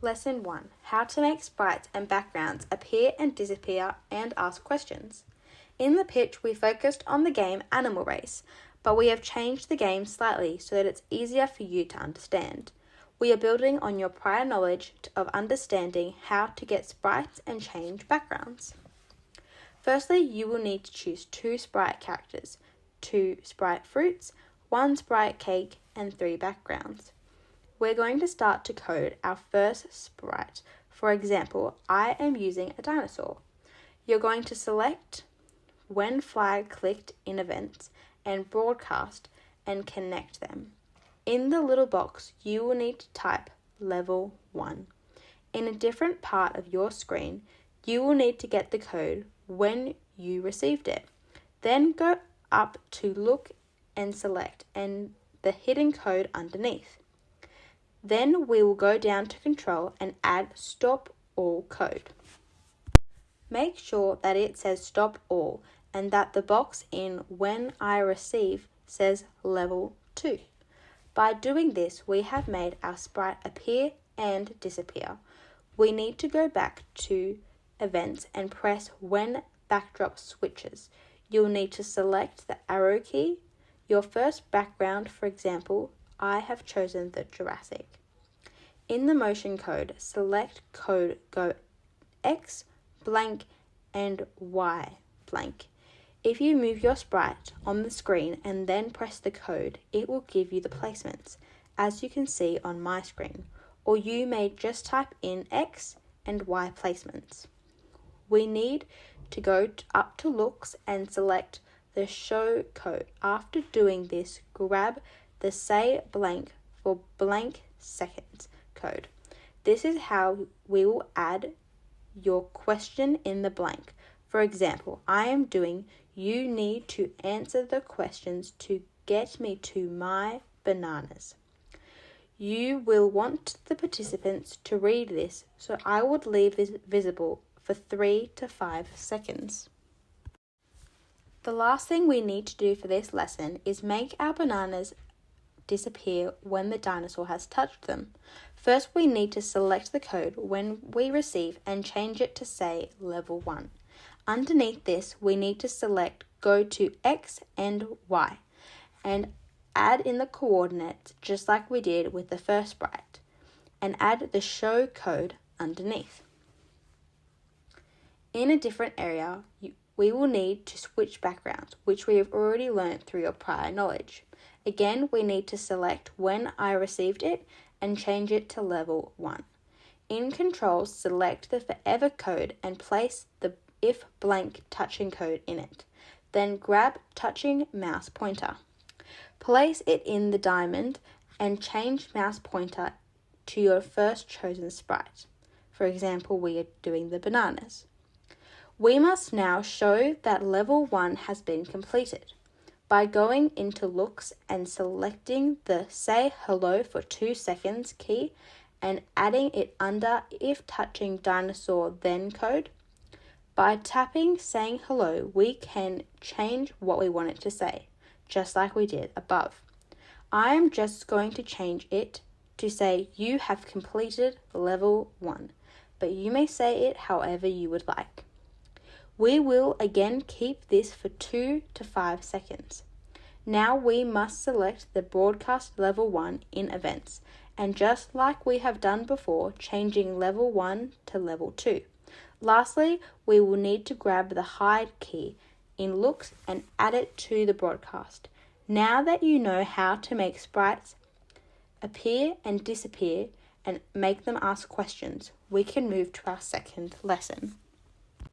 Lesson 1. How to make sprites and backgrounds appear and disappear and ask questions. In the pitch, we focused on the game Animal Race, but we have changed the game slightly so that it's easier for you to understand. We are building on your prior knowledge of understanding how to get sprites and change backgrounds. Firstly, you will need to choose 2 sprite characters, 2 sprite fruits, 1 sprite cake, and 3 backgrounds. We're going to start to code our first sprite. For example, I am using a dinosaur. You're going to select when flag clicked in events and broadcast and connect them. In the little box, you will need to type level 1. In a different part of your screen, you will need to get the code when you received it. Then go up to look and select and the hidden code underneath. Then we will go down to control and add stop all code. Make sure that it says stop all and that the box in when I receive says level 2. By doing this, we have made our sprite appear and disappear. We need to go back to events and press when backdrop switches. You'll need to select the arrow key. Your first background, for example, I have chosen the Jurassic. In the motion code, select code go X blank and Y blank. If you move your sprite on the screen and then press the code, it will give you the placements, as you can see on my screen, or you may just type in X and Y placements. We need to go up to looks and select the show code. After doing this, grab the say blank for blank seconds code. This is how we will add your question in the blank. For example, I am doing you need to answer the questions to get me to my bananas. You will want the participants to read this, so I would leave this visible for 3 to 5 seconds. The last thing we need to do for this lesson is make our bananas disappear when the dinosaur has touched them. First, we need to select the code when we receive and change it to say level 1. Underneath this, we need to select go to X and Y and add in the coordinates just like we did with the first sprite and add the show code underneath. In a different area, we will need to switch backgrounds, which we have already learnt through your prior knowledge. Again, we need to select when I received it and change it to level 1. In controls, select the forever code and place the if blank touching code in it. Then grab touching mouse pointer. Place it in the diamond and change mouse pointer to your first chosen sprite. For example, we are doing the bananas. We must now show that level 1 has been completed by going into looks and selecting the say hello for 2 seconds key and adding it under if touching dinosaur then code. By tapping saying hello, we can change what we want it to say, just like we did above. I am just going to change it to say you have completed level 1, but you may say it however you would like. We will again keep this for 2 to 5 seconds. Now we must select the broadcast level 1 in events, and just like we have done before, changing level 1 to level 2. Lastly, we will need to grab the hide key in looks and add it to the broadcast. Now that you know how to make sprites appear and disappear and make them ask questions, we can move to our second lesson.